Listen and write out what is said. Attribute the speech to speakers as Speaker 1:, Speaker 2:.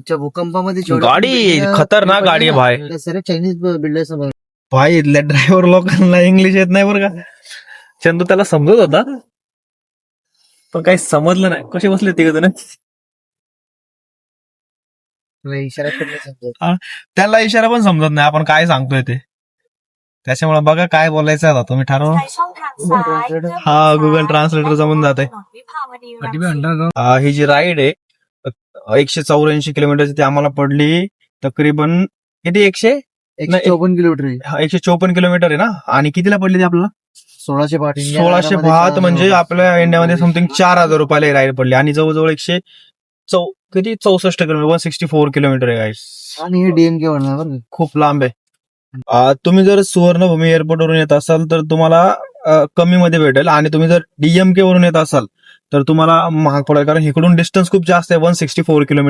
Speaker 1: च्या भूकंपामध्ये जेवढं
Speaker 2: गाडी
Speaker 1: building
Speaker 2: खतरनाक गाडी आहे भाई.
Speaker 1: त्या सर्व चायनीज बिल्डर्स
Speaker 2: भाई इथल्या ड्रायव्हर लोकांना इंग्लिश येत नाही बरं का. चंदू त्याला समजत होता पण काही समजलं नाही. कसे बसले तिघ जण.
Speaker 1: इशारा करणे समजत.
Speaker 2: त्याला इशारा पण समजत नाही आपण काय सांगतोय ते. त्याच्यामुळे बघा काय बोलायचं आता तुम्ही ठरवा. हा गुगल ट्रान्सलेटर जमून जाते. ही जी राईड आहे 184 किलोमीटरची ती आम्हाला पडली तकरीबन किती
Speaker 1: 154 किलोमीटर आहे.
Speaker 2: 154 किलोमीटर आहे ना. आणि कितीला पडली ती आपल्याला
Speaker 1: 1605
Speaker 2: 1605 म्हणजे आपल्या इंडियामध्ये समथिंग 4000 रुपयाला ही राईड पडली. आणि जवळजवळ 64 किलोमीटर 164 किलोमीटर आहे गाईस.
Speaker 1: आणि हे डीएमके वरनं बरं का.
Speaker 2: खूप लांब आहे. तुम्ही जर सुवर्णभूमी एअरपोर्ट वरून येत असाल तर तुम्हाला कमी मध्ये भेटेल. आणि तुम्ही जर डीएमके वरून येत असाल तर तुम्हाला महाग पडेल कारण इकडून डिस्टन्स खूप जास्त आहे 164 किलोमीटर.